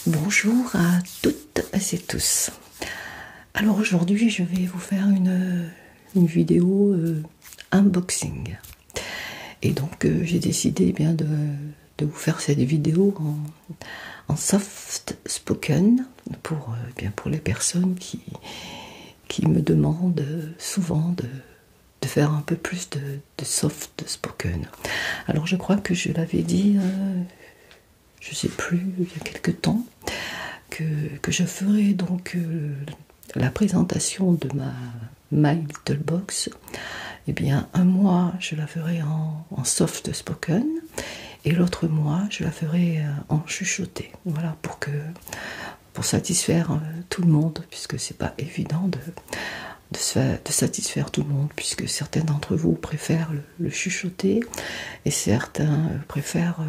Bonjour à toutes et tous. Alors aujourd'hui je vais vous faire une vidéo unboxing. Et donc j'ai décidé bien de vous faire cette vidéo en soft spoken pour les personnes qui me demandent souvent de faire un peu plus de soft spoken. Alors je crois que je l'avais dit, je sais plus, il y a quelque temps, que je ferai donc la présentation de ma My Little Box. Eh bien, un mois je la ferai en soft spoken et l'autre mois je la ferai en chuchoté. Voilà, pour satisfaire tout le monde, puisque c'est pas évident de satisfaire tout le monde, puisque certains d'entre vous préfèrent le chuchoté et certains préfèrent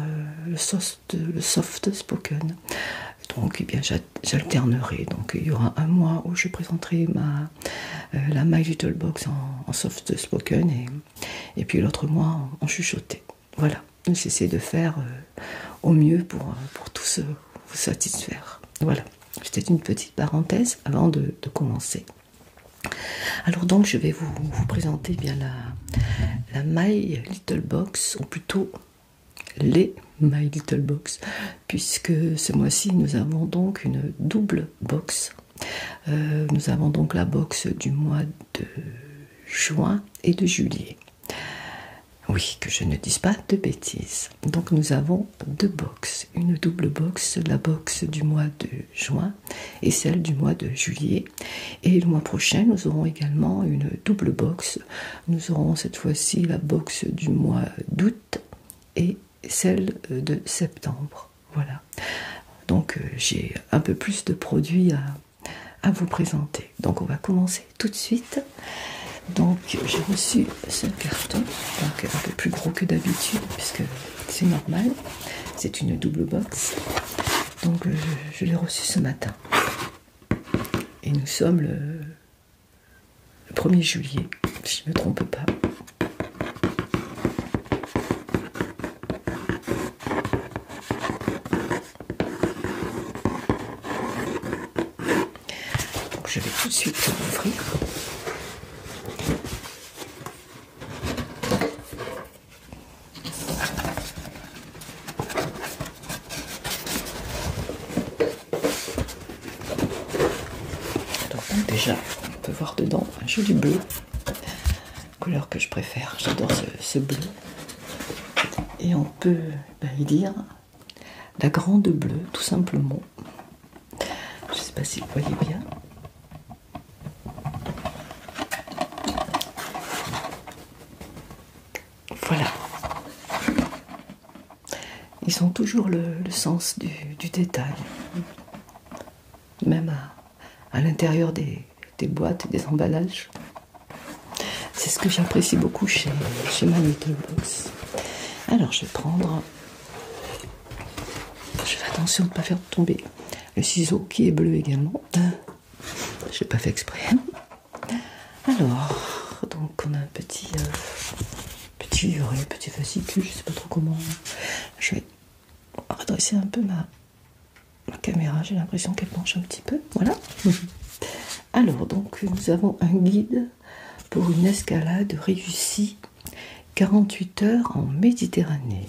le soft spoken. Donc eh bien j'alternerai. Donc il y aura un mois où je présenterai la My Little Box en soft spoken et puis l'autre mois en chuchoté. Voilà, j'essaie de faire au mieux pour tous vous satisfaire. Voilà, c'était une petite parenthèse avant de commencer. Alors donc je vais vous présenter bien la My Little Box, ou plutôt les My Little Box, puisque ce mois-ci nous avons donc une double box. Nous avons donc la box du mois de juin et de juillet. Oui, que je ne dise pas de bêtises. Donc nous avons deux box, une double box, la box du mois de juin et celle du mois de juillet. Et le mois prochain, nous aurons également une double box. Nous aurons cette fois-ci la box du mois d'août et celle de septembre. Voilà. Donc j'ai un peu plus de produits à vous présenter. Donc on va commencer tout de suite. Donc j'ai reçu ce carton, donc un peu plus gros que d'habitude puisque c'est normal, c'est une double box. Donc je l'ai reçu ce matin. Et nous sommes le 1er juillet, si je ne me trompe pas. Donc je vais tout de suite l'ouvrir. Déjà, on peut voir dedans un joli bleu, couleur que je préfère, j'adore ce bleu. Et on peut y lire la grande bleue, tout simplement. Je ne sais pas si vous voyez bien. Voilà. Ils ont toujours le sens du détail, même à l'intérieur des boîtes et des emballages. C'est ce que j'apprécie beaucoup chez My Little Box. Alors je vais prendre, je fais attention de ne pas faire tomber le ciseau qui est bleu également. Je n'ai pas fait exprès. Alors, donc on a un petit livret, petit fascicule, je ne sais pas trop comment. Je vais redresser un peu ma caméra, j'ai l'impression qu'elle penche un petit peu, voilà. Alors donc nous avons un guide pour une escalade réussie, 48 heures en Méditerranée,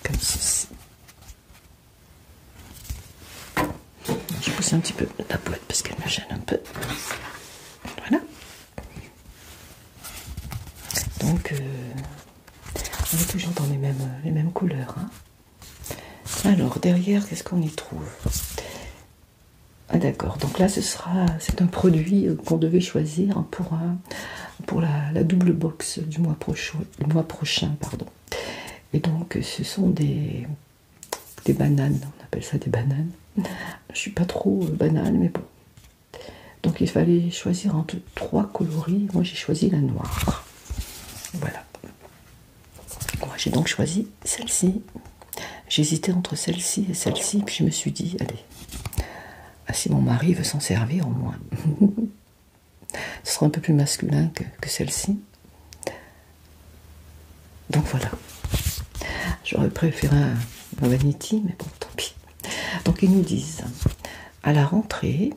comme ceci. Je pousse un petit peu la boîte parce qu'elle me gêne un peu, voilà. Donc on est toujours dans les mêmes couleurs, hein. Alors derrière, qu'est-ce qu'on y trouve? Ah d'accord, donc là c'est un produit qu'on devait choisir pour la double box du mois prochain, pardon. Et donc ce sont des bananes, on appelle ça des bananes. Je suis pas trop banane, mais bon. Donc il fallait choisir entre 3 coloris, moi j'ai choisi la noire. Voilà. Moi j'ai donc choisi celle-ci. J'hésitais entre celle-ci et celle-ci, puis je me suis dit, allez, si mon mari veut s'en servir au moins. Ce sera un peu plus masculin que celle-ci. Donc voilà. J'aurais préféré un vanity, mais bon, tant pis. Donc ils nous disent, à la rentrée,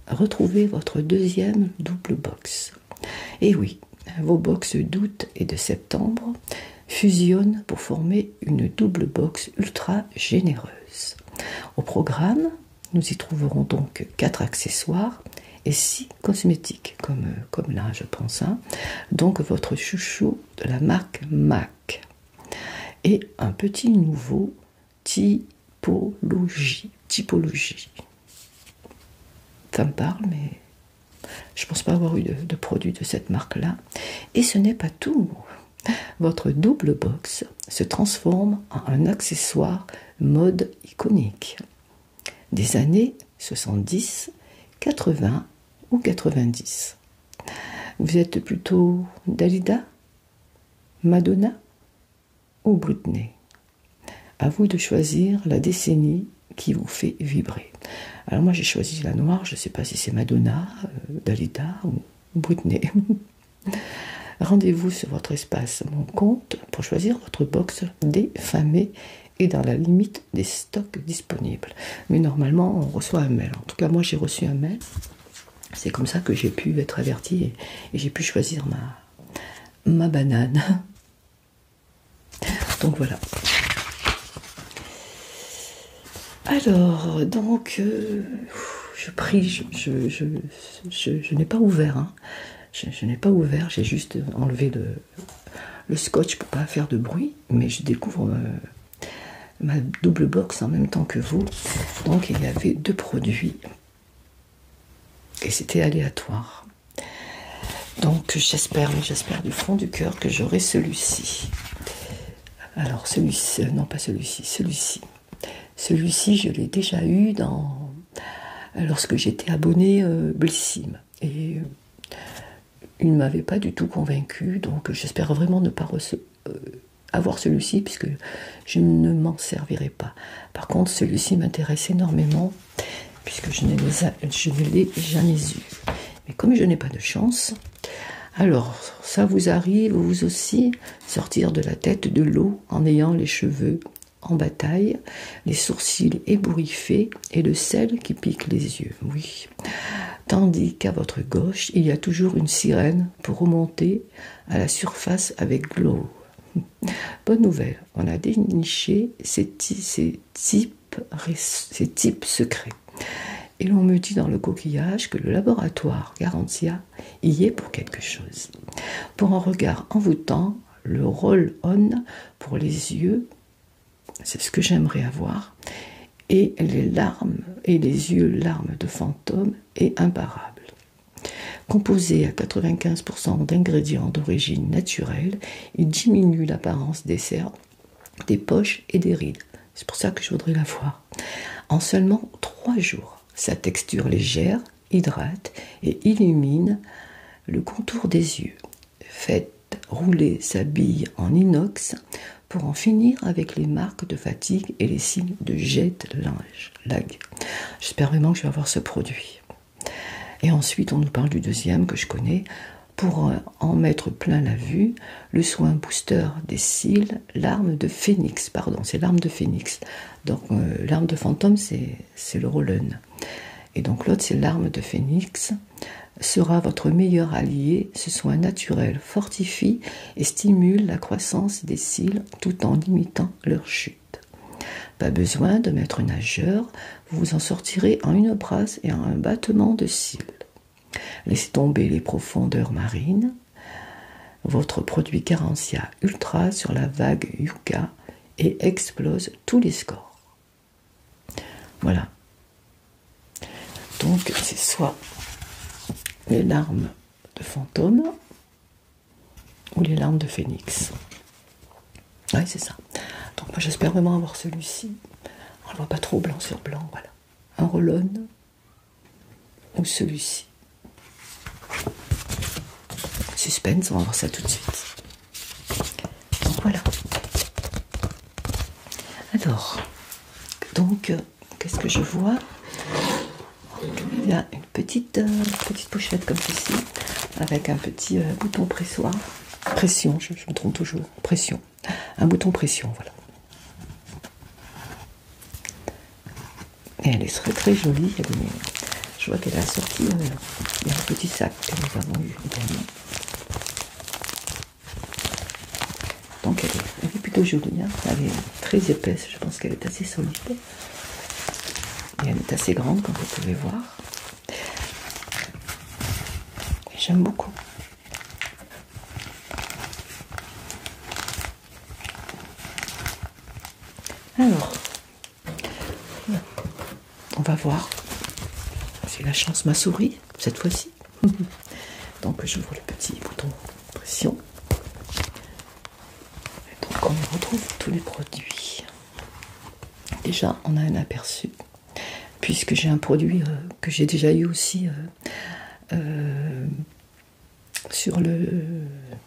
retrouvez votre deuxième double box. Et oui, vos box d'août et de septembre fusionnent pour former une double box ultra généreuse. Au programme, nous y trouverons donc 4 accessoires et 6 cosmétiques, comme là je pense. Donc votre chouchou de la marque MAC. Et un petit nouveau typologie. Ça me parle, mais je ne pense pas avoir eu de produit de cette marque-là. Et ce n'est pas tout. Votre double box se transforme en un accessoire mode iconique des années 70, 80 ou 90. Vous êtes plutôt Dalida, Madonna ou Britney? À vous de choisir la décennie qui vous fait vibrer. Alors moi j'ai choisi la noire, je ne sais pas si c'est Madonna, Dalida ou Britney. Rendez-vous sur votre espace Mon Compte pour choisir votre box défamée et dans la limite des stocks disponibles. Mais normalement on reçoit un mail. En tout cas moi j'ai reçu un mail. C'est comme ça que j'ai pu être avertie et j'ai pu choisir ma banane. Donc voilà. Alors, donc, je prie, je n'ai pas ouvert. Je n'ai pas ouvert, j'ai juste enlevé le scotch pour pas faire de bruit, mais je découvre ma double box en même temps que vous. Donc, il y avait 2 produits et c'était aléatoire. Donc, j'espère du fond du cœur que j'aurai celui-ci. Alors, celui-ci, non pas celui-ci, celui-ci. Celui-ci, je l'ai déjà eu lorsque j'étais abonnée Blissim. Et il ne m'avait pas du tout convaincu, donc j'espère vraiment ne pas avoir celui-ci, puisque je ne m'en servirai pas. Par contre, celui-ci m'intéresse énormément, puisque je ne l'ai jamais eu. Mais comme je n'ai pas de chance, alors ça vous arrive, vous aussi, sortir de la tête de l'eau en ayant les cheveux en bataille, les sourcils ébouriffés et le sel qui pique les yeux, oui. Tandis qu'à votre gauche, il y a toujours une sirène pour remonter à la surface avec l'eau. Bonne nouvelle, on a déniché ces types secrets. Et l'on me dit dans le coquillage que le laboratoire Garantia y est pour quelque chose. Pour un regard envoûtant, le roll-on pour les yeux, c'est ce que j'aimerais avoir, et les yeux larmes de fantôme est imparable. Composé à 95% d'ingrédients d'origine naturelle, il diminue l'apparence des cernes, des poches et des rides. C'est pour ça que je voudrais l'avoir. En seulement 3 jours, sa texture légère hydrate et illumine le contour des yeux. Faites rouler sa bille en inox pour en finir avec les marques de fatigue et les signes de jet lag. J'espère vraiment que je vais avoir ce produit. Et ensuite, on nous parle du deuxième que je connais. Pour en mettre plein la vue, le soin booster des cils, larmes de phénix. Pardon, c'est larmes de phénix. Donc, larmes de fantôme, c'est le roll-on. Et donc, l'autre, c'est larmes de phénix. Sera votre meilleur allié. Ce soin naturel fortifie et stimule la croissance des cils tout en limitant leur chute. Pas besoin de mettre nageur, vous vous en sortirez en une brasse et en un battement de cils. Laissez tomber les profondeurs marines. Votre produit Garantia Ultra sur la vague Yucca et explose tous les scores. Voilà. Donc c'est soit les larmes de fantôme ou les larmes de phénix. Oui, c'est ça. Donc moi j'espère vraiment avoir celui-ci. On ne voit pas trop blanc sur blanc, voilà. Un roll-on ou celui-ci. Suspense, on va voir ça tout de suite. Donc voilà. Alors, donc, qu'est-ce que je vois? Il y a une petite pochette comme ceci, avec un petit bouton pressoir. Pression, je me trompe toujours. Pression. Un bouton pression, voilà. Et elle est très très jolie. Je vois qu'elle a sorti il y a un petit sac que nous avons eu également. Donc elle est plutôt jolie, hein. Elle est très épaisse, je pense qu'elle est assez solide. Et elle est assez grande comme vous pouvez voir. Et j'aime beaucoup. Alors, on va voir si la chance m'a souri cette fois-ci. Donc j'ouvre le petit bouton de pression. Et donc on y retrouve tous les produits. Déjà on a un aperçu, puisque j'ai un produit que j'ai déjà eu aussi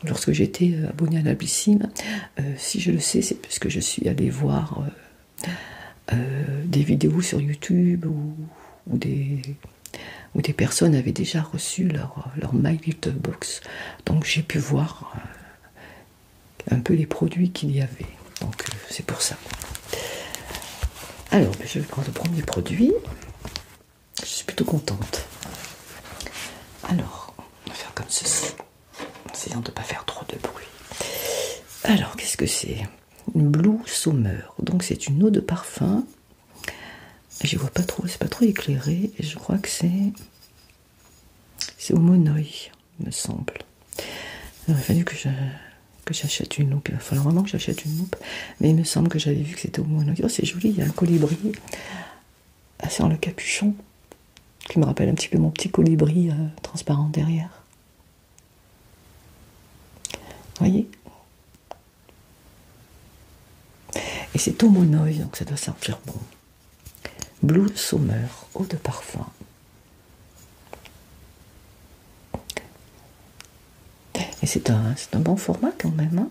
lorsque j'étais abonnée à l'Ablissime. Si je le sais, c'est parce que je suis allée voir des vidéos sur YouTube où des personnes avaient déjà reçu leur My Little Box. Donc j'ai pu voir un peu les produits qu'il y avait. Donc c'est pour ça. Alors je vais prendre le premier produit. Je suis plutôt contente. Alors, on va faire comme ceci, en essayant de ne pas faire trop de bruit. Alors, qu'est-ce que c'est? Une Blue Summer. Donc c'est une eau de parfum. Je vois pas trop, c'est pas trop éclairé. Et je crois que c'est au Monoi, me semble. Il aurait fallu que j'achète une loupe. Il va falloir vraiment que j'achète une loupe. Mais il me semble que j'avais vu que c'était au Monoi. Oh, c'est joli, il y a un colibri sur le capuchon qui me rappelle un petit peu mon petit colibri transparent derrière. Vous voyez? Et c'est au Monoi, donc ça doit sentir bon. Blue Summer, eau de parfum. Et c'est un bon format quand même. Hein.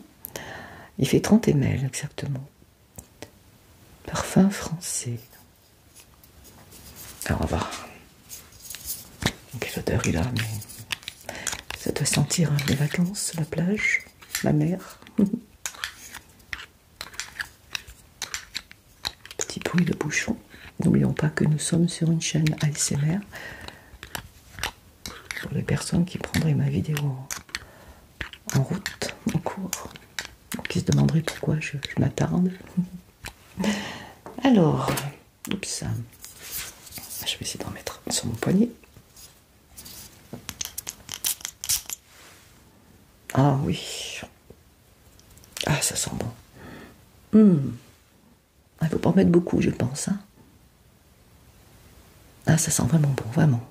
Il fait 30 ml exactement. Parfum français. Alors on va voir quelle odeur il a, mais ça doit sentir les vacances, la plage, la mer. Petit bruit de bouchon. N'oublions pas que nous sommes sur une chaîne ASMR. Pour les personnes qui prendraient ma vidéo en route, en cours, qui se demanderaient pourquoi je m'attarde. Alors, oups, je vais essayer d'en mettre sur mon poignet. Ah oui. Ah, ça sent bon. Il ne faut pas en mettre beaucoup, je pense. Hein. Ah, ça sent vraiment bon, vraiment.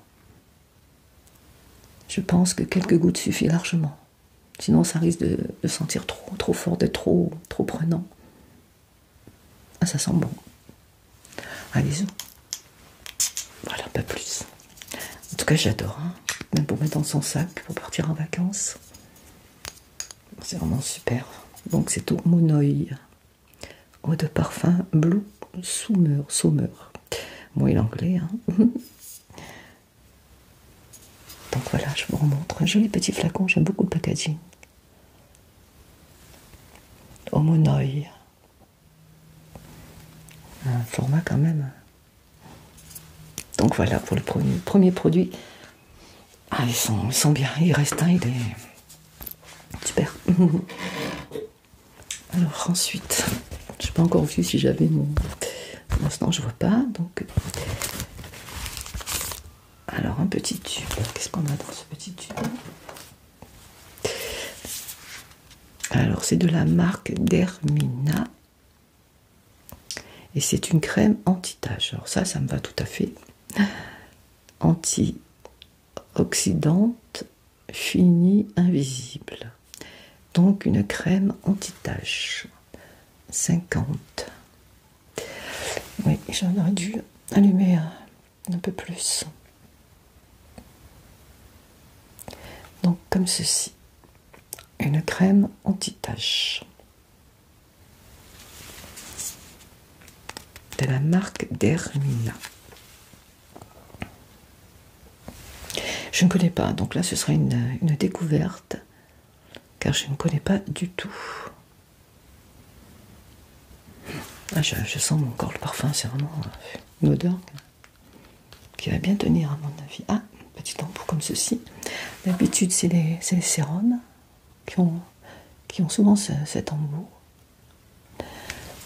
Je pense que quelques gouttes suffisent largement. Sinon, ça risque de sentir trop fort, d'être trop prenant. Ah, ça sent bon. Allez-y. Voilà, pas plus. En tout cas, j'adore. Hein. Même pour mettre dans son sac, pour partir en vacances. C'est vraiment super. Donc, c'est au Monoi. Eau de parfum Blue Summer. Bon, il est anglais. Hein. Donc voilà, je vous remontre un joli petit flacon. J'aime beaucoup le packaging. Au Monoi. Un format quand même. Donc voilà pour le premier produit. Ah, ils sont bien. Il reste un, il est super. Alors ensuite, je n'ai pas encore vu si j'avais mon... Pour l'instant, je vois pas. Donc, alors un petit tube. Qu'est-ce qu'on a dans ce petit tube? Alors c'est de la marque Dermina. Et c'est une crème anti-tache. Alors ça me va tout à fait. Anti-oxydante, finie, invisible. Donc une crème anti-tache. 50. Oui, j'en aurais dû allumer un peu plus. Donc comme ceci. Une crème anti-tache. De la marque Dermina. Je ne connais pas, donc là ce sera une découverte, car je ne connais pas du tout. Ah, je sens encore le parfum, c'est vraiment une odeur qui va bien tenir à mon avis. Ah, petit embout comme ceci. D'habitude, c'est les sérums qui ont souvent cet embout.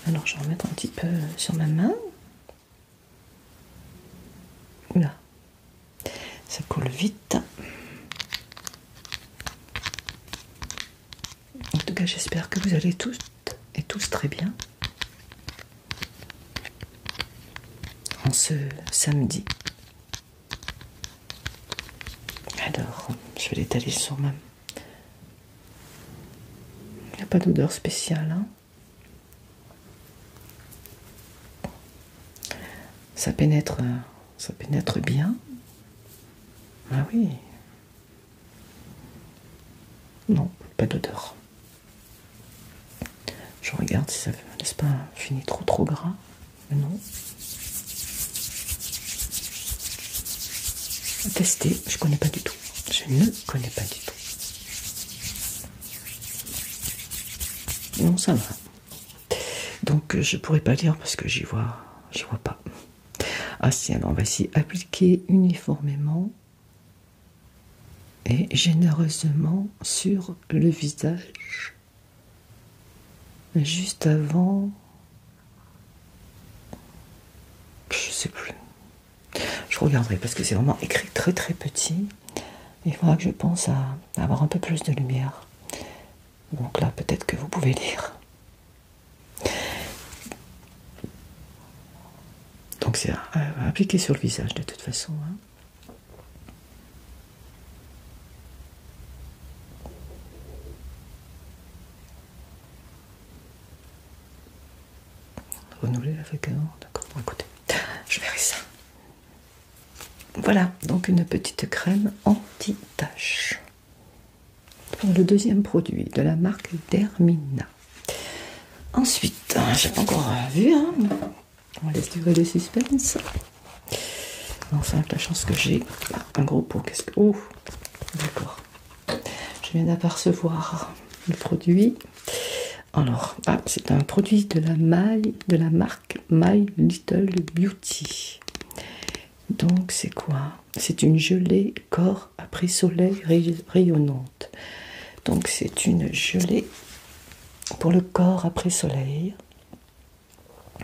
Alors, je vais en mettre un petit peu sur ma main. Oula, ça coule vite. En tout cas, j'espère que vous allez tous et tous très bien en ce samedi. Alors, je vais l'étaler sur ma main. Il n'y a pas d'odeur spéciale, hein. Ça pénètre bien. Ah oui. Non, pas d'odeur. Je regarde si ça n'est pas fini trop gras. Mais non. À tester, je connais pas du tout. Je ne connais pas du tout. Non, ça va. Donc je pourrais pas lire parce que j'y vois pas. Ah si, alors on va s'y appliquer uniformément et généreusement sur le visage. Juste avant, je sais plus. Je regarderai parce que c'est vraiment écrit très petit. Il faudra que je pense à avoir un peu plus de lumière. Donc là, peut-être que vous pouvez lire. Donc c'est appliqué sur le visage de toute façon. Hein. Renouveler la fréquence, d'accord. Bon, écoutez, je verrai ça. Voilà, donc une petite crème anti-tache. Pour le deuxième produit de la marque Dermina. Ensuite, j'ai pas encore vu, hein. On laisse durer le suspense. Enfin, la chance que j'ai. Un gros pot, qu'est-ce que... Oh, d'accord. Je viens d'apercevoir le produit. Alors, c'est un produit de la marque My Little Beauty. Donc, c'est quoi? C'est une gelée corps après soleil rayonnante. Donc, c'est une gelée pour le corps après soleil.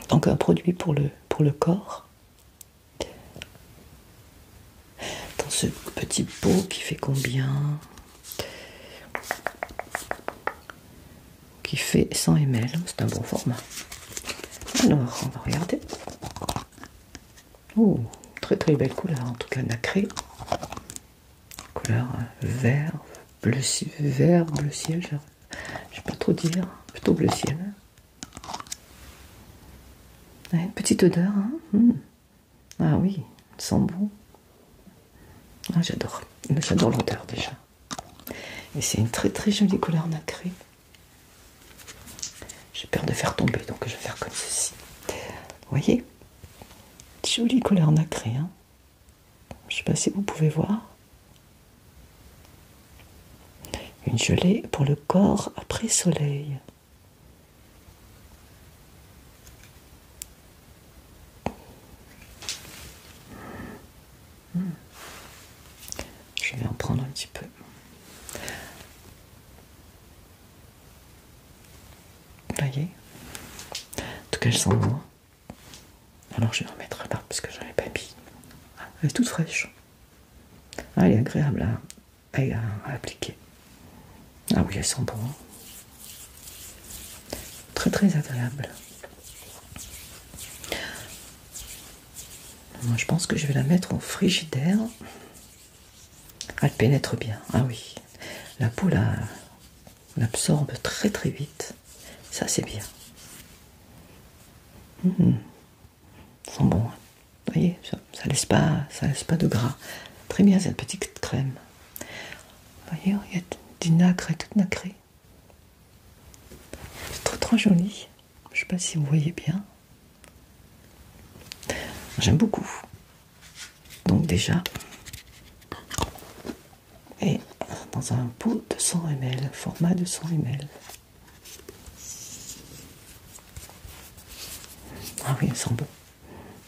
Donc, un produit pour le corps. Dans ce petit pot qui fait combien? Qui fait 100 ml. C'est un bon format. Alors, on va regarder. Oh, très belle couleur, en tout cas nacrée. Couleur vert, bleu ciel, je sais pas trop dire, plutôt bleu ciel. Ouais, petite odeur, hein. Ah oui, ça sent bon. Ah, j'adore l'odeur déjà. Et c'est une très jolie couleur nacrée. J'ai peur de faire tomber, donc je vais faire comme ceci. Vous voyez? Jolie couleur nacrée, hein. Je sais pas si vous pouvez voir. Une gelée pour le corps après soleil. Je vais en prendre un petit peu. Vous voyez? En tout cas, elle sent bon. Alors je vais en mettre là parce que j'en ai pas mis. Elle est toute fraîche. Ah, elle est agréable à appliquer. Ah oui, elle sent bon. Très agréable. Moi, je pense que je vais la mettre au frigidaire. Elle pénètre bien. Ah oui. La peau l'absorbe très vite. Ça, c'est bien. Ça sent bon. Vous voyez, ça laisse pas de gras. Très bien cette petite crème. Vous voyez, il y a du nacre, toute nacrée. C'est trop joli. Je ne sais pas si vous voyez bien. J'aime beaucoup. Donc déjà, et dans un pot de 100 ml, format de 100 ml. Ah oui, elle sent bon.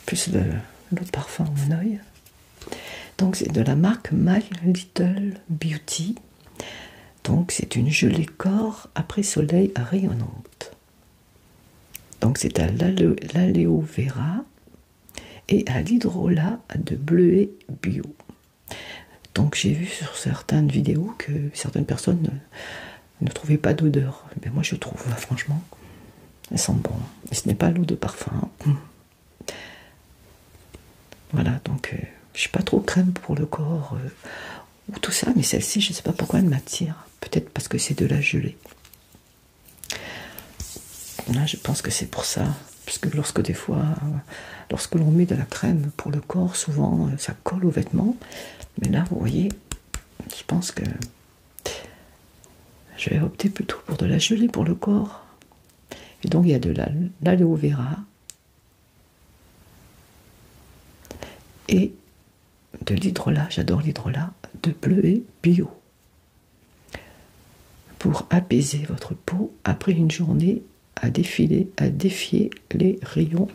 Plus de l'autre parfum au monoeil. Donc c'est de la marque My Little Beauty. Donc c'est une gelée corps après soleil rayonnante. Donc c'est à l'aloe vera et à l'hydrolat de bleuet bio. Donc j'ai vu sur certaines vidéos que certaines personnes ne trouvaient pas d'odeur. Mais moi je trouve, franchement, elles sentent bon. Et ce n'est pas l'eau de parfum. Voilà, donc je suis pas trop crème pour le corps ou tout ça, mais celle-ci, je ne sais pas pourquoi elle m'attire. Peut-être parce que c'est de la gelée. Là, je pense que c'est pour ça. Parce que lorsque des fois, lorsque l'on met de la crème pour le corps, souvent ça colle aux vêtements. Mais là, vous voyez, je pense que je vais opter plutôt pour de la gelée pour le corps. Et donc il y a de l'aloe vera et de l'hydrolat, j'adore l'hydrolat, de bleuet bio. Pour apaiser votre peau après une journée à défier les rayons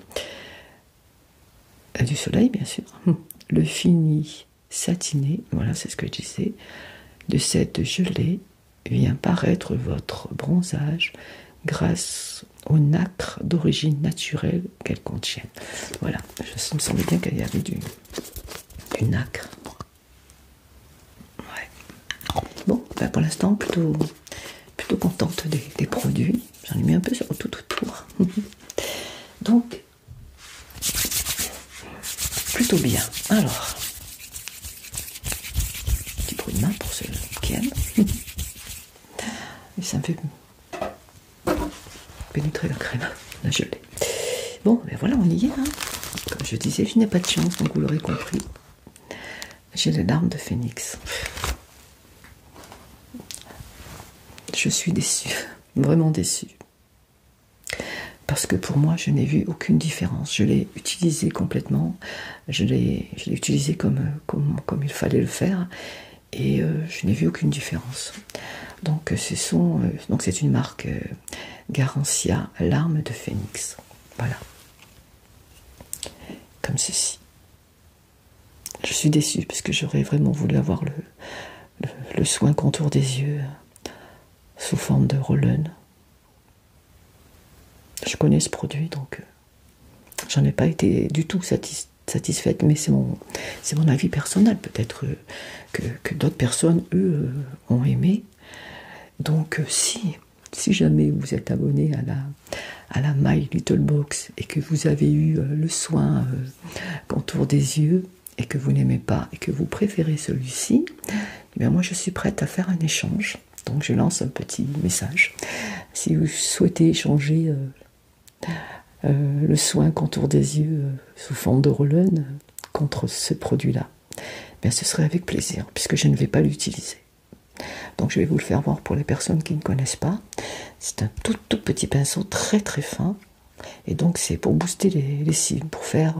du soleil, bien sûr. Le fini satiné, voilà, c'est ce que je disais, de cette gelée vient paraître votre bronzage grâce au nacre d'origine naturelle qu'elle contient. Voilà, il me semblait bien qu'il y avait du nacre. Ouais. Bon, ben pour l'instant, plutôt contente des produits. J'en ai mis un peu sur tout autour. Donc, plutôt bien. Alors, petit bruit de main pour ceux qui aiment. Et ça me fait pénétrer la crème, la gelée. Bon, ben voilà, on y est. Hein. Comme je disais, je n'ai pas de chance, donc vous l'aurez compris. J'ai les larmes de phénix. Je suis déçue, vraiment déçue. Parce que pour moi, je n'ai vu aucune différence. Je l'ai utilisé complètement. Je l'ai utilisé comme il fallait le faire. Et je n'ai vu aucune différence. Donc c'est une marque Garancia Larmes de Phénix. Voilà. Comme ceci. Je suis déçue parce que j'aurais vraiment voulu avoir le soin contour des yeux sous forme de roll-on. Je connais ce produit, donc j'en ai pas été du tout satisfaite, mais c'est mon avis personnel. Peut-être que d'autres personnes, eux, ont aimé. Donc si jamais vous êtes abonné à la My Little Box et que vous avez eu le soin contour des yeux et que vous n'aimez pas et que vous préférez celui-ci, eh bien moi je suis prête à faire un échange. Donc je lance un petit message. Si vous souhaitez échanger le soin contour des yeux sous forme de roll-on contre ce produit-là, bien ce serait avec plaisir, puisque je ne vais pas l'utiliser. Donc je vais vous le faire voir pour les personnes qui ne connaissent pas. C'est un tout petit pinceau très très fin, et donc c'est pour booster les cils, pour faire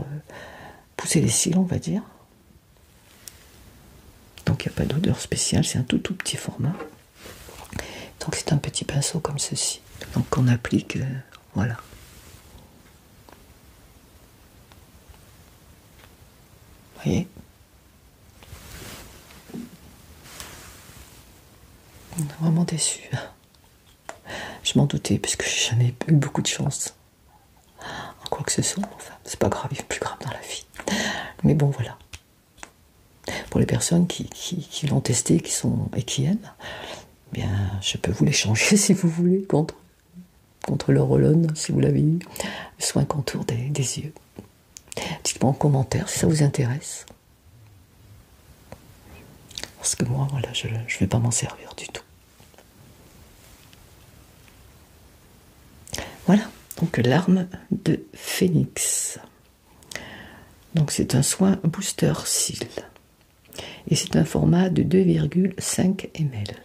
pousser les cils, on va dire. Donc il n'y a pas d'odeur spéciale, c'est un tout petit format. Donc c'est un petit pinceau comme ceci, donc qu'on applique, voilà. Vous voyez? Vraiment déçue. Je m'en doutais parce que j'ai jamais eu beaucoup de chance en quoi que ce soit. Enfin, c'est pas grave, il y a plus grave dans la vie. Mais bon, voilà. Pour les personnes qui l'ont testé et qui aiment, bien, je peux vous l'échanger si vous voulez contre le roll-on, si vous l'avez eu, le soin contour des yeux. Dites-moi en commentaire si ça vous intéresse. Parce que moi, voilà, je ne vais pas m'en servir du tout. Voilà, donc larmes de phénix. Donc c'est un soin booster cils. Et c'est un format de 2,5 ml.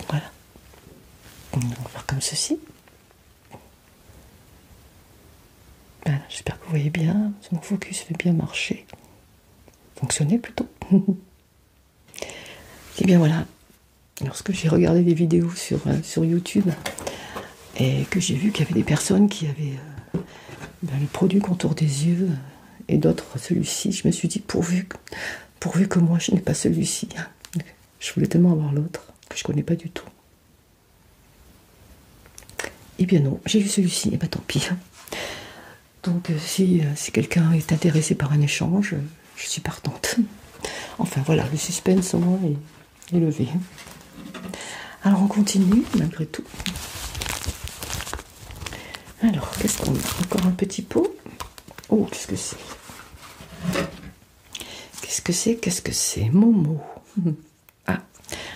Voilà. On va faire comme ceci. Voilà, j'espère que vous voyez bien. Mon focus fait bien marcher. Fonctionner plutôt. Et bien voilà. Lorsque j'ai regardé des vidéos sur YouTube et que j'ai vu qu'il y avait des personnes qui avaient le produit contour des yeux et d'autres, celui-ci, je me suis dit pourvu que moi je n'ai pas celui-ci. Je voulais tellement avoir l'autre que je ne connais pas du tout. Eh bien non, j'ai eu celui-ci, et bien tant pis. Donc si quelqu'un est intéressé par un échange, je suis partante. Enfin voilà, le suspense au moins est levé. Alors on continue malgré tout. Alors, qu'est-ce qu'on a? Encore un petit pot. Oh, qu'est-ce que c'est? Qu'est-ce que c'est? Momo. Ah,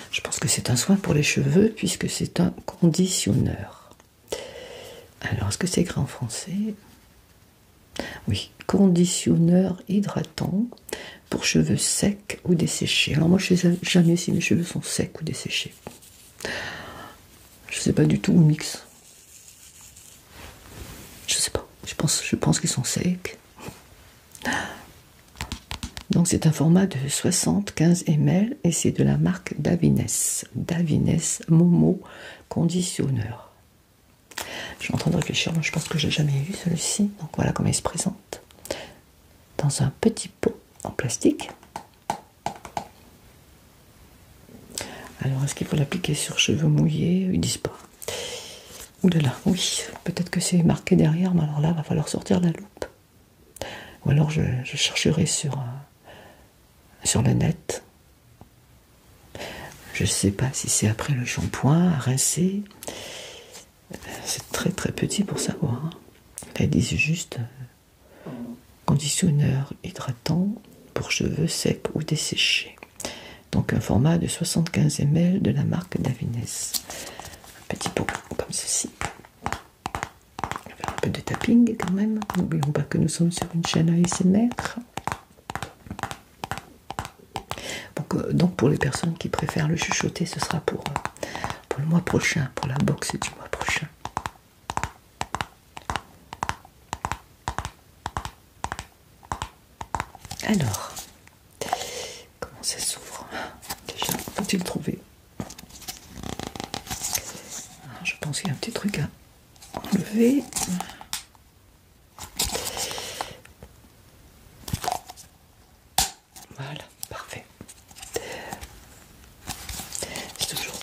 je pense que c'est un soin pour les cheveux puisque c'est un conditionneur. Alors, est-ce que c'est écrit en français? Oui, conditionneur hydratant pour cheveux secs ou desséchés. Alors moi, je ne sais jamais si mes cheveux sont secs ou desséchés. Je ne sais pas du tout où mix. Je sais pas. Je pense qu'ils sont secs. Donc c'est un format de 75 ml et c'est de la marque Davines. Davines Momo Conditionneur. Je suis en train de réfléchir, je pense que j'ai jamais vu celui-ci. Donc voilà comment il se présente. Dans un petit pot en plastique. Alors est-ce qu'il faut l'appliquer sur cheveux mouillés? Ils disent pas. Ouh là là, oui, peut-être que c'est marqué derrière, mais alors là, il va falloir sortir la loupe. Ou alors je chercherai sur le net. Je ne sais pas si c'est après le shampoing, à rincer. C'est très très petit pour savoir. Là, ils disent juste conditionneur hydratant pour cheveux secs ou desséchés. Donc un format de 75 ml de la marque Davines. Un petit pot comme ceci. Un peu de tapping quand même. N'oublions pas que nous sommes sur une chaîne ASMR. Donc pour les personnes qui préfèrent le chuchoter, ce sera pour le mois prochain, pour la box du mois prochain. Alors, comment ça s'ouvre? Déjà, faut-il le trouver? Je pense qu'il y a un petit truc à enlever. Voilà, parfait. C'est toujours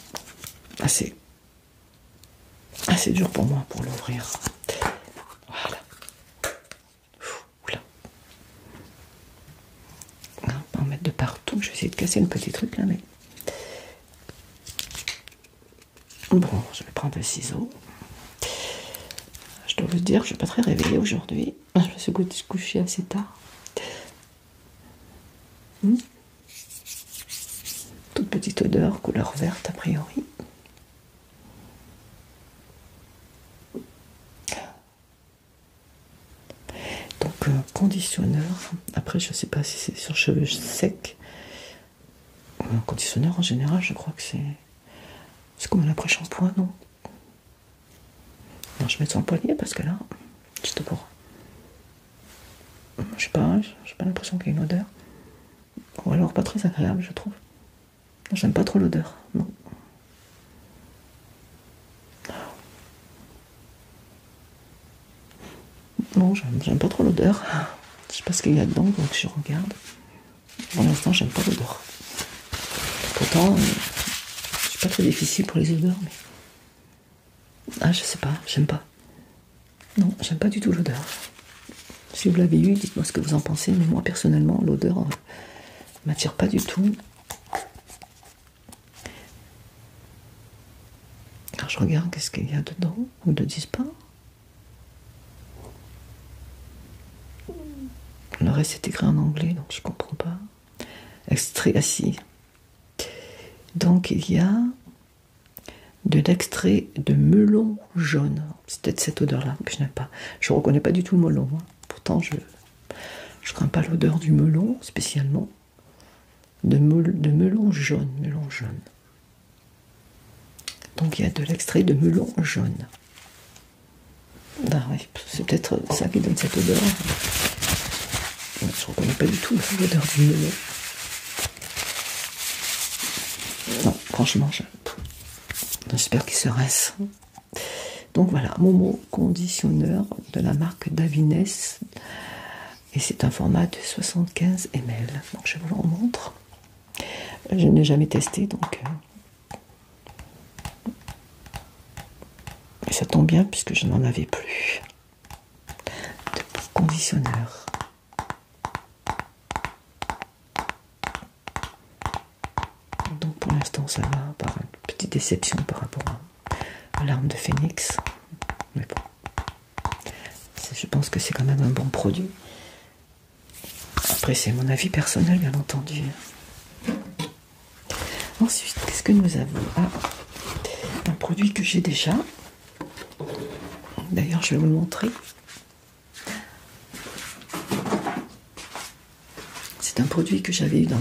assez dur pour moi pour l'ouvrir. Voilà. Oula. On va en mettre de partout. Je vais essayer de casser le petit truc là, mais... Bon, je vais prendre le ciseau. Je dois vous dire, je ne suis pas très réveillée aujourd'hui. Je me suis couchée assez tard. Toute petite odeur, couleur verte a priori. Donc conditionneur. Après, je ne sais pas si c'est sur cheveux secs. Un conditionneur en général, je crois que c'est comme un après-shampoing, non? Non, je vais mettre sur le poignet parce que là, juste pour... Je sais pas, j'ai pas l'impression qu'il y ait une odeur. Ou alors pas très agréable, je trouve. J'aime pas trop l'odeur, non. Non, j'aime pas trop l'odeur. Je sais pas ce qu'il y a dedans, donc je regarde. Pour l'instant, j'aime pas l'odeur. Pourtant, je suis pas très difficile pour les odeurs, mais... Ah, je sais pas, j'aime pas. Non, j'aime pas du tout l'odeur. Si vous l'avez eu, dites-moi ce que vous en pensez, mais moi, personnellement, l'odeur m'attire pas du tout. Alors, je regarde qu'est-ce qu'il y a dedans, ou ne disent pas. Le reste est écrit en anglais, donc je comprends pas. Extrait assis. Donc, il y a de l'extrait de melon jaune. C'est peut-être cette odeur-là que je n'aime pas. Je ne reconnais pas du tout le melon. Hein. Pourtant, je ne crains pas l'odeur du melon, spécialement. De melon jaune. Donc, il y a de l'extrait de melon jaune. Ah, oui, c'est peut-être ça qui donne cette odeur. Je ne reconnais pas du tout l'odeur du melon. Non, franchement, j'espère qu'il se rince. Donc voilà, Momo conditionneur de la marque Davines. Et c'est un format de 75 ml. Donc je vous en montre. Je n'ai jamais testé, donc ça tombe bien puisque je n'en avais plus de conditionneur. Donc pour l'instant ça va, par une petite déception par rapport à l'arme de Phoenix. Mais bon, je pense que c'est quand même un bon produit. Après c'est mon avis personnel bien entendu. Ensuite, qu'est-ce que nous avons? Un produit que j'ai déjà. D'ailleurs, je vais vous le montrer. C'est un produit que j'avais eu dans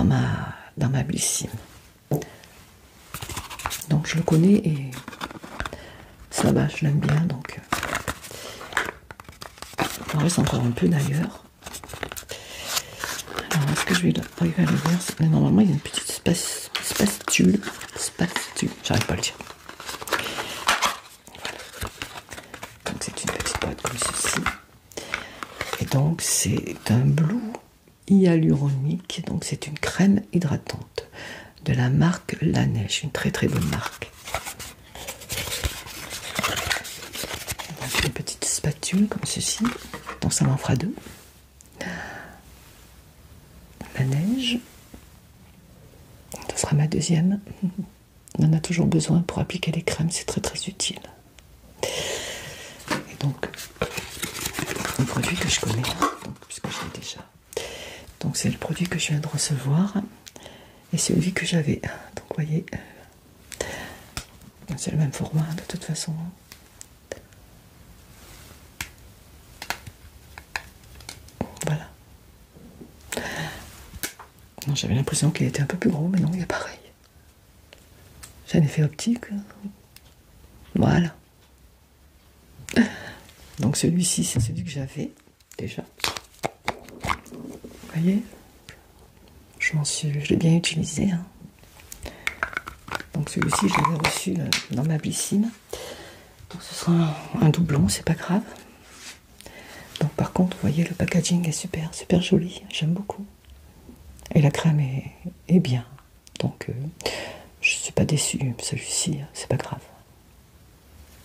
ma Blissim. Donc je le connais et ça va, je l'aime bien. Donc il en reste encore un peu d'ailleurs. Alors est-ce que je vais arriver à le voir? Normalement il y a une petite spatule, j'arrive pas à le dire. Donc c'est une petite boîte comme ceci. Et donc c'est un Blue hyaluronique, donc c'est une crème hydratante de la marque La Neige, une très très bonne marque. Donc une petite spatule comme ceci, donc ça m'en fera deux. La Neige, ça sera ma deuxième. On en a toujours besoin pour appliquer les crèmes, c'est très très utile. Et donc un produit que je connais, donc, puisque je l'ai déjà. Donc c'est le produit que je viens de recevoir et celui que j'avais. Donc vous voyez, c'est le même format de toute façon. Voilà. J'avais l'impression qu'il était un peu plus gros, mais non, il est pareil. C'est un effet optique. Voilà. Donc celui-ci, c'est celui que j'avais déjà. Vous voyez, je l'ai bien utilisé. Hein. Donc celui-ci, je l'avais reçu dans ma Blissim. Donc ce sera un doublon, c'est pas grave. Donc par contre, vous voyez, le packaging est super, super joli. J'aime beaucoup. Et la crème est bien. Donc je suis pas déçue. Celui-ci, c'est pas grave.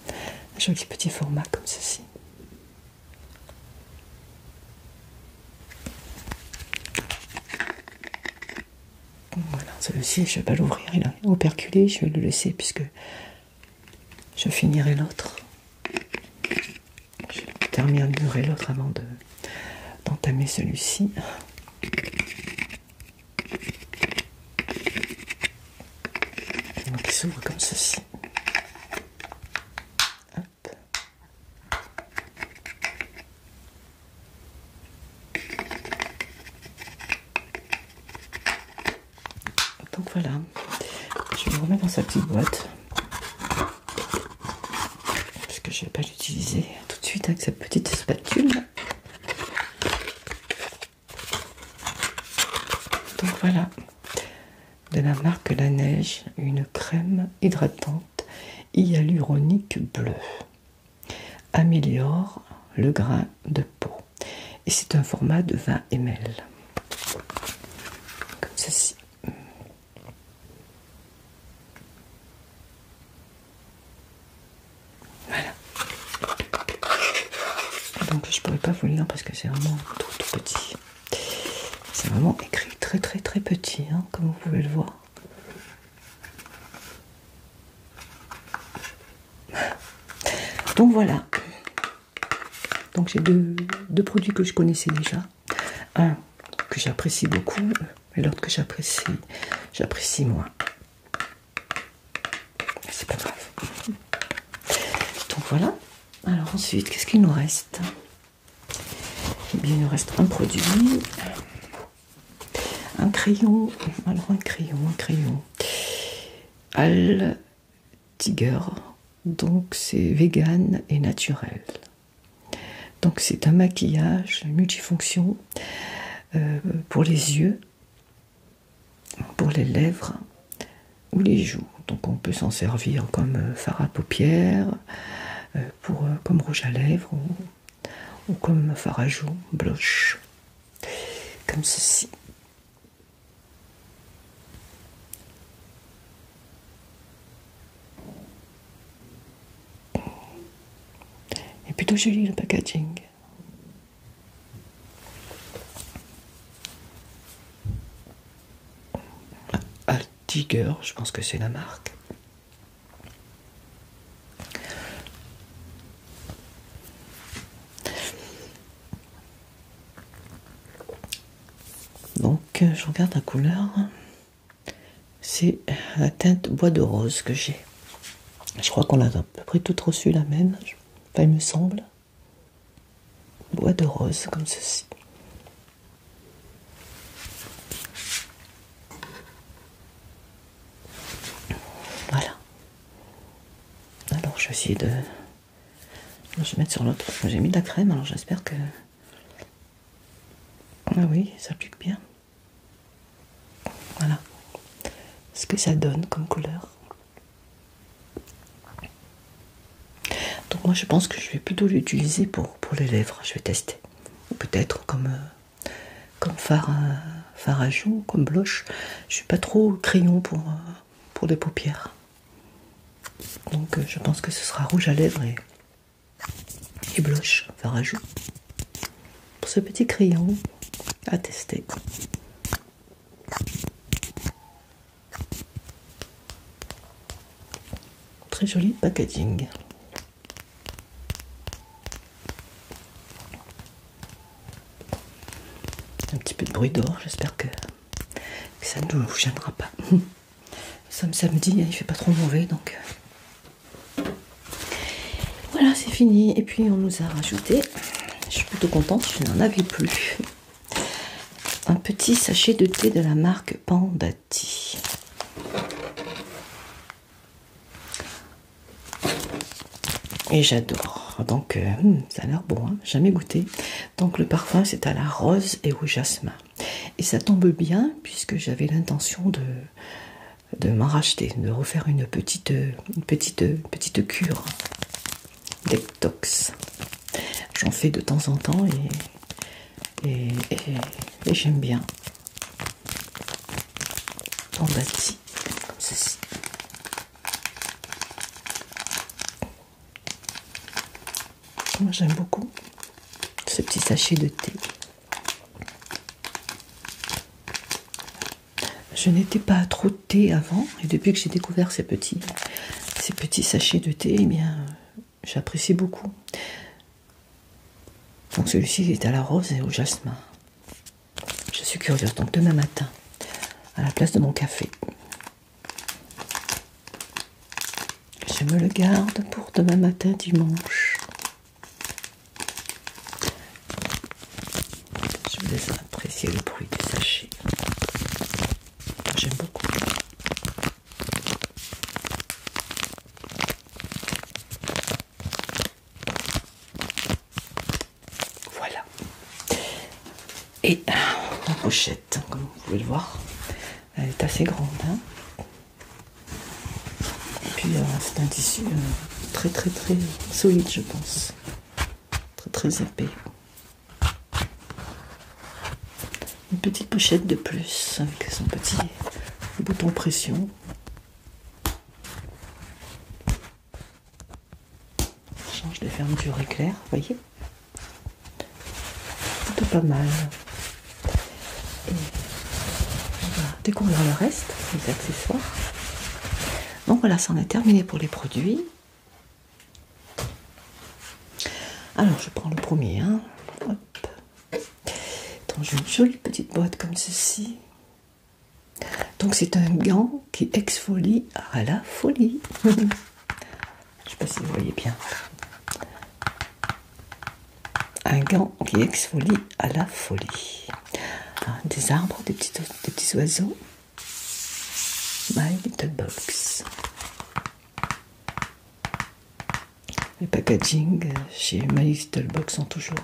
Un joli petit format comme ceci. Voilà, celui-ci, je ne vais pas l'ouvrir, il est operculé, je vais le laisser puisque je finirai l'autre. Je terminerai l'autre avant d'entamer celui-ci. Donc il s'ouvre comme ceci. Hop. Donc voilà, je vais le remettre dans sa petite boîte parce que je ne vais pas l'utiliser tout de suite avec cette petite spatule. Donc voilà, de la marque La Neige, une crème hydratante hyaluronique bleue. Améliore le grain de peau. Et c'est un format de 20 ml. Comme ceci. Voilà. Donc je pourrais pas vous le lire parce que c'est vraiment tout petit. C'est vraiment écrit très très très petit, hein, comme vous pouvez le voir. Donc voilà. Donc j'ai deux produits que je connaissais déjà. Un que j'apprécie beaucoup et l'autre que j'apprécie moins. Mais c'est pas grave. Donc voilà. Alors ensuite, qu'est-ce qu'il nous reste? Eh bien, il nous reste un produit. Un crayon. Alors un crayon. Al Tiger. Donc c'est vegan et naturel. Donc c'est un maquillage multifonction pour les yeux, pour les lèvres ou les joues. Donc on peut s'en servir comme fard à paupières, comme rouge à lèvres ou comme fard à joues, blush, comme ceci. Et plutôt joli le packaging. Tiger, je pense que c'est la marque. Donc, je regarde la couleur. C'est la teinte bois de rose que j'ai. Je crois qu'on a à peu près toutes reçu la même. Enfin, il me semble. Bois de rose, comme ceci. Voilà. Alors, je vais essayer de... Je vais mettre sur l'autre. J'ai mis de la crème, alors j'espère que... Ah oui, ça applique bien. Voilà. Ce que ça donne comme couleur. Donc moi, je pense que je vais plutôt l'utiliser pour les lèvres. Je vais tester. Ou peut-être comme fard à joues, comme blush. Je suis pas trop crayon pour les paupières. Donc je pense que ce sera rouge à lèvres et blush, fard à joues. Pour ce petit crayon à tester. Très joli packaging. Un petit peu de bruit dehors, j'espère que ça ne nous gênera pas. Nous sommes samedi, il fait pas trop mauvais, donc voilà, c'est fini. Et puis on nous a rajouté, je suis plutôt contente, je n'en avais plus, un petit sachet de thé de la marque Pandati. Et j'adore. Donc ça a l'air bon, hein, jamais goûté. Donc le parfum c'est à la rose et au jasmin. Et ça tombe bien puisque j'avais l'intention de m'en racheter, de refaire une petite cure détox. J'en fais de temps en temps et j'aime bien. Pandati, comme ceci. Moi j'aime beaucoup ce petit sachet de thé. Je n'étais pas trop de thé avant, et depuis que j'ai découvert ces petits sachets de thé, eh bien, j'apprécie beaucoup. Donc celui-ci est à la rose et au jasmin. Je suis curieuse, donc demain matin, à la place de mon café, je me le garde pour demain matin dimanche. Je vous laisse apprécier le bruit du sachet. J'aime beaucoup. Voilà. Et la pochette, comme vous pouvez le voir, elle est assez grande. Hein, et puis c'est un tissu très solide, je pense. Très épais. Une petite pochette de plus avec son petit bouton pression. Change de fermeture éclair, vous voyez. Plutôt pas mal. Et on va découvrir le reste, les accessoires. Donc voilà, ça en est terminé pour les produits. Alors je prends le premier. Hein. Hop. Dans une jolie petite boîte comme ceci. Donc c'est un gant qui exfolie à la folie. Je ne sais pas si vous voyez bien. Un gant qui exfolie à la folie. Ah, des arbres, des petits oiseaux. My Little Box. Les packaging chez My Little Box sont toujours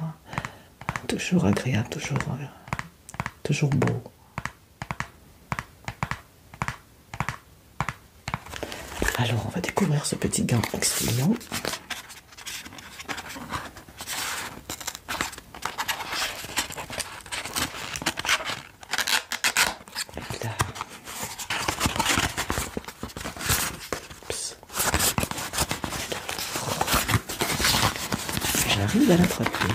agréables, toujours beaux. Alors, on va découvrir ce petit gant exfoliant. Là. J'arrive à l'attraper.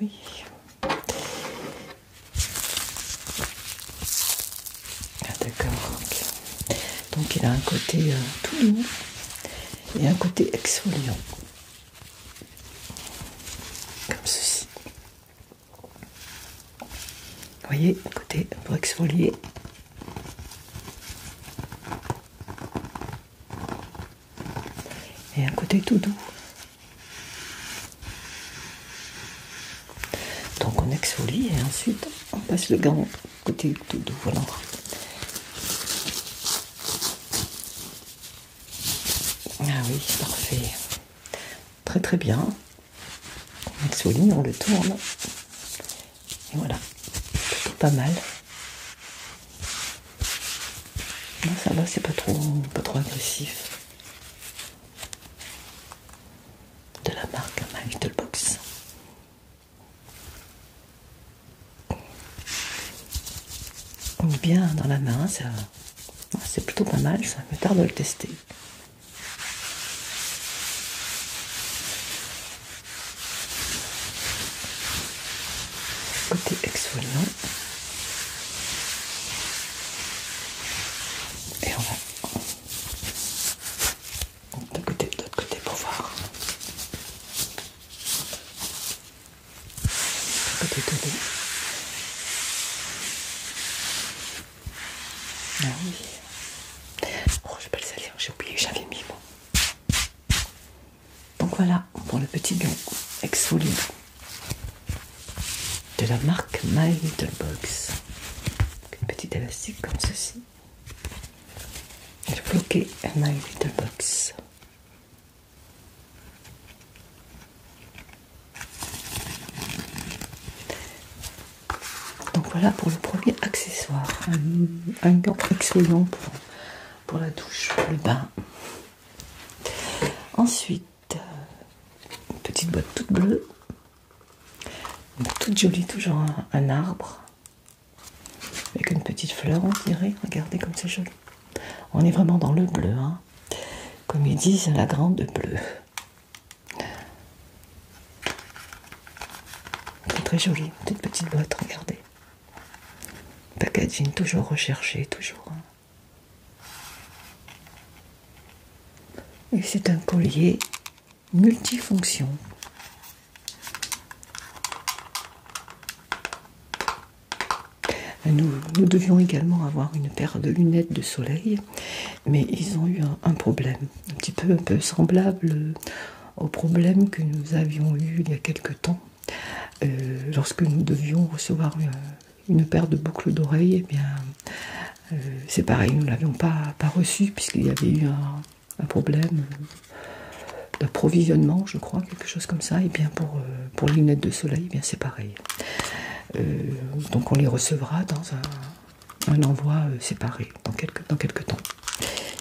Oui. Ah, d'accord. Donc il a un côté tout doux et un côté exfoliant. Comme ceci. Vous voyez, côté pour exfolier. Et un côté tout doux. Donc on exfolie et ensuite on passe le gant côté tout doux. Voilà. Ah oui, parfait. Très très bien. On exfolie, on le tourne. Et voilà. Plutôt pas mal. Non, ça va, c'est pas trop agressif. De la marque My Little Box. On est bien dans la main, ça, c'est plutôt pas mal, ça me tarde de le tester. Côté exfoliant. Et on va de l'autre côté pour voir. Côté tout doux. Ah oui. Oh, je vais pas le salir, j'ai oublié, j'avais mis moi. Donc voilà pour le petit gant exfoliant de la marque My Little Box. Une petite élastique comme ceci. Je bloquais My Little Box. Donc voilà pour le premier accessoire. Un gant exfoliant pour la douche, pour le bain. Ensuite, une petite boîte toute bleue. Toute jolie, toujours un arbre. Avec une petite fleur, on dirait. Regardez comme c'est joli. On est vraiment dans le bleu, hein. Comme ils disent, la grande bleue. C'est très joli, toute petite boîte, regardez. Packaging, toujours recherché, toujours. Et c'est un collier multifonction. Nous devions également avoir une paire de lunettes de soleil, mais ils ont eu un problème, un peu semblable au problème que nous avions eu il y a quelque temps, lorsque nous devions recevoir une paire de boucles d'oreilles. Eh bien, c'est pareil, nous ne l'avions pas reçu puisqu'il y avait eu un problème d'approvisionnement, je crois, quelque chose comme ça. Et bien pour les lunettes de soleil, eh bien c'est pareil. Donc on les recevra dans un envoi séparé dans quelques temps.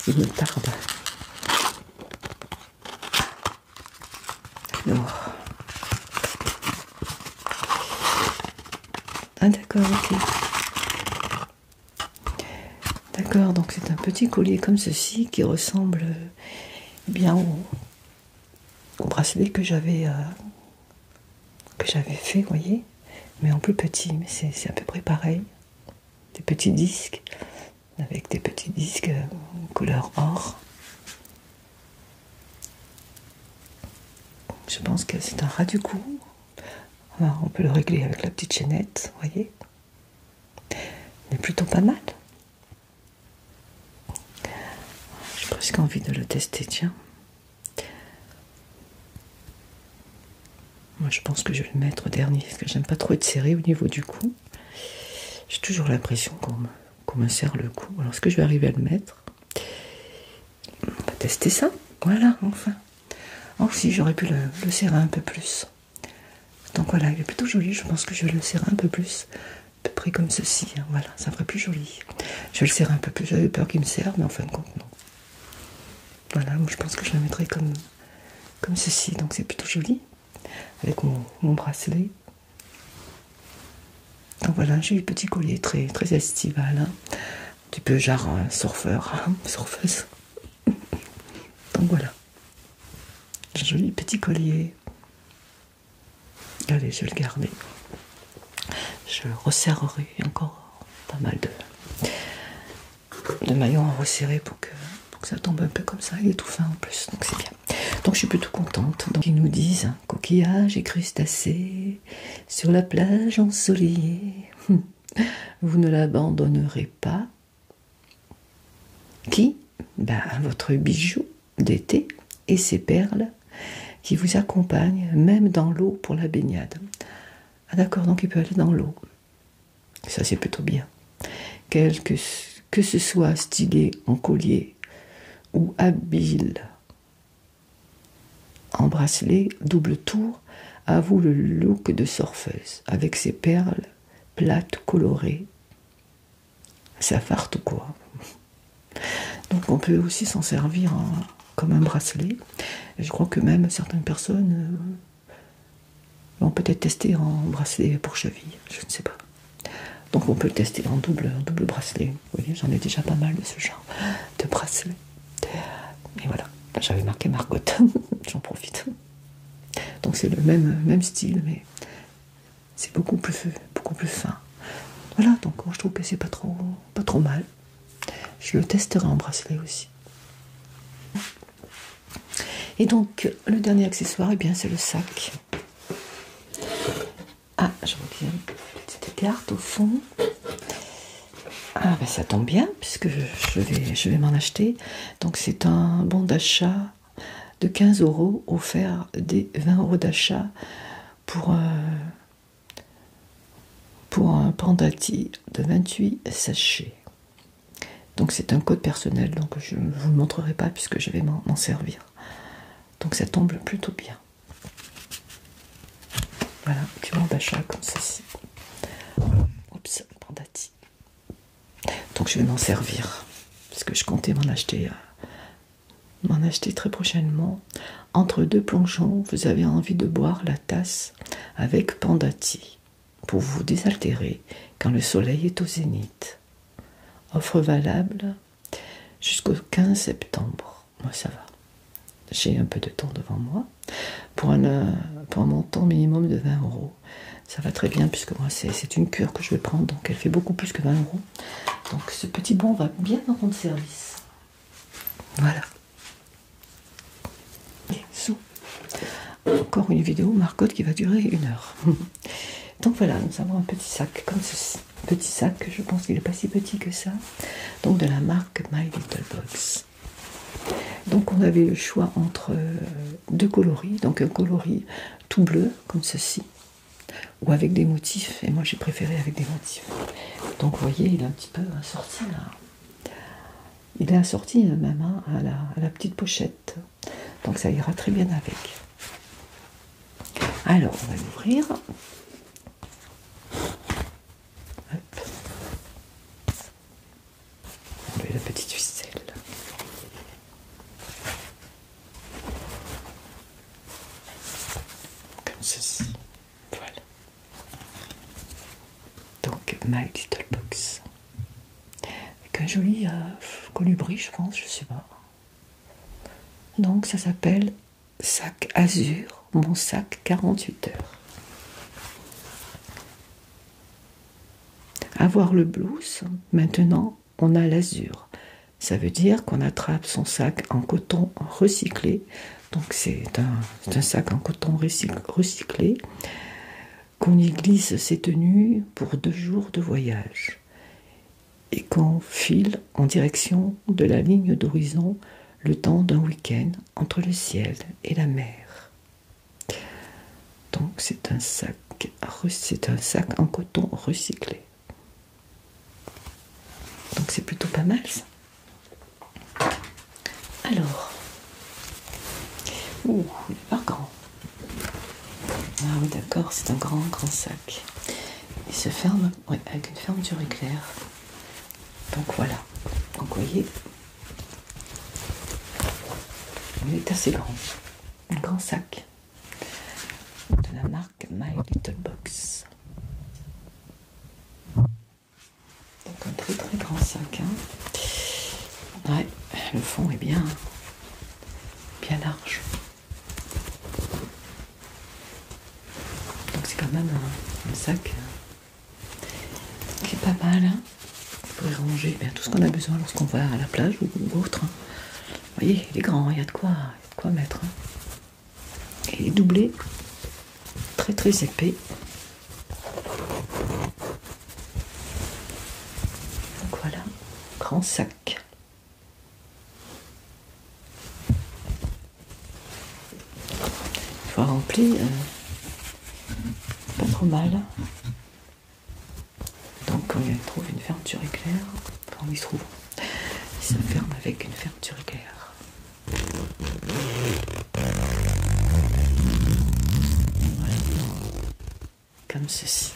Il me tarde. Alors. Ah d'accord, ok. D'accord, donc c'est un petit collier comme ceci qui ressemble bien au bracelet que j'avais fait, vous voyez, mais en plus petit, mais c'est à peu près pareil. Des petits disques, avec des petits disques couleur or. Je pense que c'est un ras du cou. Alors, on peut le régler avec la petite chaînette, vous voyez. Mais plutôt pas mal. J'ai presque envie de le tester, tiens. Moi, je pense que je vais le mettre au dernier, parce que j'aime pas trop être serré au niveau du cou. J'ai toujours l'impression qu'on me serre le cou. Alors, est-ce que je vais arriver à le mettre? On va tester ça. Voilà, enfin. Oh, si, j'aurais pu le serrer un peu plus. Donc voilà, il est plutôt joli. Je pense que je vais le serrer un peu plus. À peu près comme ceci. Hein. Voilà, ça ferait plus joli. Je vais le serrer un peu plus. J'avais peur qu'il me serre, mais en fin de compte, non. Voilà, moi je pense que je le mettrai comme ceci. Donc c'est plutôt joli. Avec mon bracelet. Donc voilà, un joli petit collier très, très estival. Hein. Un petit peu genre surfeur, hein, surfeuse. Donc voilà. Un joli petit collier. Allez, je vais le garder. Je resserrerai encore pas mal de maillons à resserrer pour que ça tombe un peu comme ça. Il est tout fin en plus, donc c'est bien. Donc je suis plutôt contente. Donc ils nous disent hein, coquillages et crustacés sur la plage ensoleillée. Vous ne l'abandonnerez pas. Qui? Ben, votre bijou d'été et ses perles qui vous accompagnent même dans l'eau pour la baignade. Ah d'accord, donc il peut aller dans l'eau. Ça c'est plutôt bien. Que ce soit stylé en collier ou habile en bracelet double tour, à vous le look de surfeuse avec ses perles plates colorées. Ça farte ou quoi? Donc on peut aussi s'en servir comme un bracelet. Et je crois que même certaines personnes vont peut-être tester en bracelet pour cheville, je ne sais pas. Donc on peut le tester en double bracelet. Vous voyez, j'en ai déjà pas mal de ce genre de bracelet. Et voilà, j'avais marqué Margot, j'en profite. Donc c'est le même style, mais c'est beaucoup plus fin. Voilà, donc je trouve que c'est pas trop mal. Je le testerai en bracelet aussi. Et donc, le dernier accessoire, eh bien, c'est le sac. Ah, je vois qu'il y a une petite carte au fond. Ah, ben ça tombe bien, puisque je vais m'en acheter. Donc, c'est un bon d'achat de 15 € offert des 20 € d'achat pour un Pandati de 28 sachets. Donc, c'est un code personnel, donc je ne vous le montrerai pas puisque je vais m'en servir. Donc ça tombe plutôt bien. Voilà, petit bon d'achat comme ceci. Oups, Pandati. Donc je vais m'en servir. Parce que je comptais m'en acheter très prochainement. Entre deux plongeons, vous avez envie de boire la tasse avec Pandati pour vous désaltérer quand le soleil est au zénith. Offre valable jusqu'au 15 septembre. Moi ça va. J'ai un peu de temps devant moi, pour un montant minimum de 20 €. Ça va très bien, puisque moi, c'est une cure que je vais prendre, donc elle fait beaucoup plus que 20 €. Donc ce petit bon va bien me rendre service. Voilà. Et encore une vidéo Marcotte qui va durer 1 heure. Donc voilà, nous avons un petit sac comme ceci. Petit sac, je pense qu'il n'est pas si petit que ça. Donc de la marque My Little Box. Donc on avait le choix entre deux coloris, donc un coloris tout bleu comme ceci, ou avec des motifs, et moi j'ai préféré avec des motifs. Donc vous voyez, il est un petit peu assorti là. Il est assorti même hein, à la petite pochette, donc ça ira très bien avec. Alors on va l'ouvrir. Hop. On met la petite ficelle. Ceci, voilà. Donc My Little Box avec un joli colibri, je pense, je sais pas. Donc ça s'appelle Sac Azur, mon sac 48 heures. Avoir le blues, maintenant on a l'azur. Ça veut dire qu'on attrape son sac en coton recyclé. Donc c'est un sac en coton recyclé, qu'on y glisse ses tenues pour 2 jours de voyage et qu'on file en direction de la ligne d'horizon le temps d'un week-end entre le ciel et la mer. Donc c'est un sac en coton recyclé. Donc c'est plutôt pas mal ça. Alors, il est pas grand. Ah oui, d'accord, c'est un grand sac. Il se ferme, oui, avec une fermeture éclair. Donc voilà. Donc vous voyez, il est assez grand. Un grand sac de la marque My Little Box. Donc un très grand sac. Hein. Ouais, le fond est bien large. Donc c'est quand même un sac qui est pas mal. Hein. Vous pourrez ranger bien tout ce qu'on a besoin lorsqu'on va à la plage ou autre. Hein. Vous voyez, il est grand, il y a de quoi mettre. Hein. Et il est doublé, très épais. Donc voilà, grand sac. Rempli, pas trop mal. Donc on y trouve une fermeture éclair. Enfin, on y trouve. Il se ferme avec une fermeture éclair. Voilà. Comme ceci.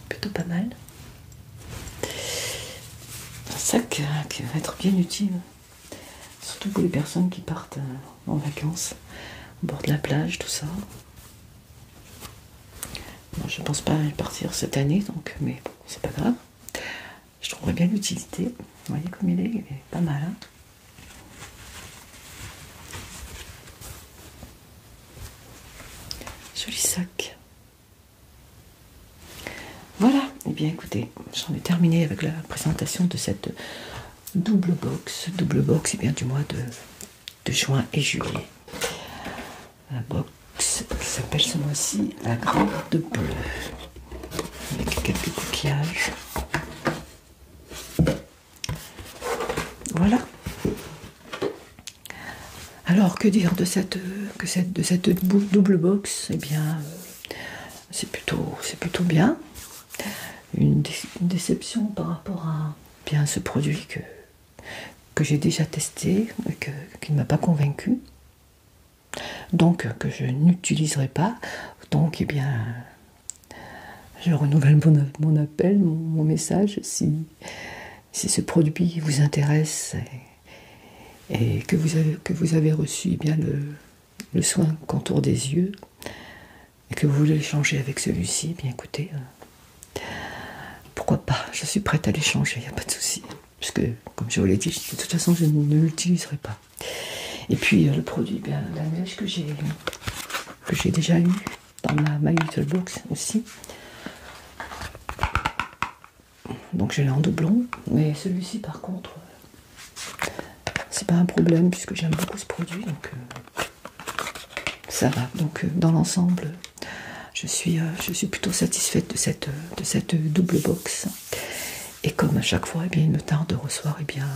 Plutôt pas mal. Sac qui va être bien utile, surtout pour les personnes qui partent en vacances au bord de la plage, tout ça. Moi, je pense pas y partir cette année, donc, mais bon, c'est pas grave. Je trouverais bien l'utilité. Vous voyez comme il est pas mal. Hein. Joli sac. Voilà, et bien écoutez, j'en ai terminé avec la présentation de cette double box et bien du mois de juin et juillet. La box qui s'appelle ce mois-ci la Grande Bleue, avec quelques coquillages. Voilà. Alors que dire de cette double box? Eh bien, c'est plutôt bien. Une déception par rapport à bien ce produit que j'ai déjà testé et qui ne m'a pas convaincu, donc que je n'utiliserai pas. Donc eh bien je renouvelle mon appel, mon message, si ce produit vous intéresse et que vous avez reçu eh bien le soin contour des yeux et que vous voulez l'échanger avec celui-ci, bien écoutez, pourquoi pas, je suis prête à l'échanger, il n'y a pas de souci. Puisque, comme je vous l'ai dit, de toute façon, je ne l'utiliserai pas. Et puis, le produit, bien, la neige que j'ai déjà eu dans ma My Little Box aussi. Donc, je l'ai en doublon. Mais celui-ci, par contre, c'est pas un problème, puisque j'aime beaucoup ce produit. Donc, ça va. Donc, dans l'ensemble, je suis plutôt satisfaite de cette double box. Et comme à chaque fois, eh bien, il me tarde de recevoir eh bien,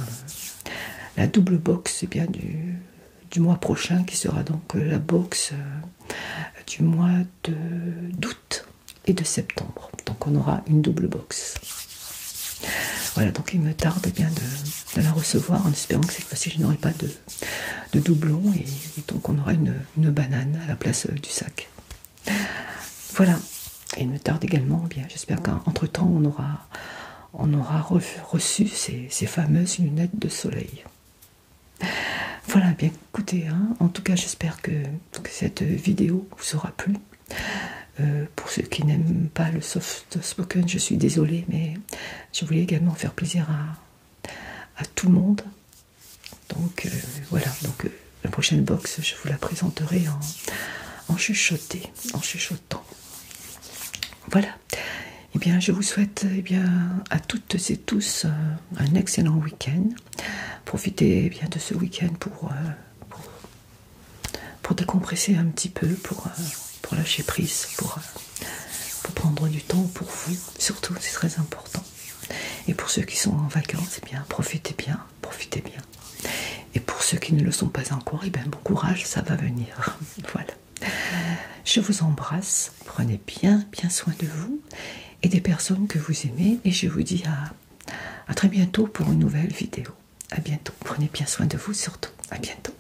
la double box eh bien, du mois prochain, qui sera donc la box du mois d'août et de septembre. Donc on aura une double box. Voilà, donc il me tarde eh bien, de la recevoir, en espérant que cette fois-ci je n'aurai pas de doublon, et donc on aura une banane à la place du sac. Voilà, et il me tarde également, eh bien, j'espère qu'entre temps on aura reçu ces fameuses lunettes de soleil. Voilà, bien écoutez, hein, en tout cas j'espère que cette vidéo vous aura plu. Pour ceux qui n'aiment pas le soft spoken, je suis désolée, mais je voulais également faire plaisir à tout le monde. Donc voilà, donc la prochaine box, je vous la présenterai en chuchotant. Voilà. Eh bien, je vous souhaite eh bien, à toutes et tous un excellent week-end. Profitez eh bien, de ce week-end pour décompresser un petit peu, pour lâcher prise, pour prendre du temps pour vous. Surtout, c'est très important. Et pour ceux qui sont en vacances, eh bien, profitez bien. Et pour ceux qui ne le sont pas encore, eh bien, bon courage, ça va venir. Voilà. Je vous embrasse. Prenez bien soin de vous et des personnes que vous aimez, et je vous dis à très bientôt pour une nouvelle vidéo. à bientôt. Prenez bien soin de vous surtout. À bientôt.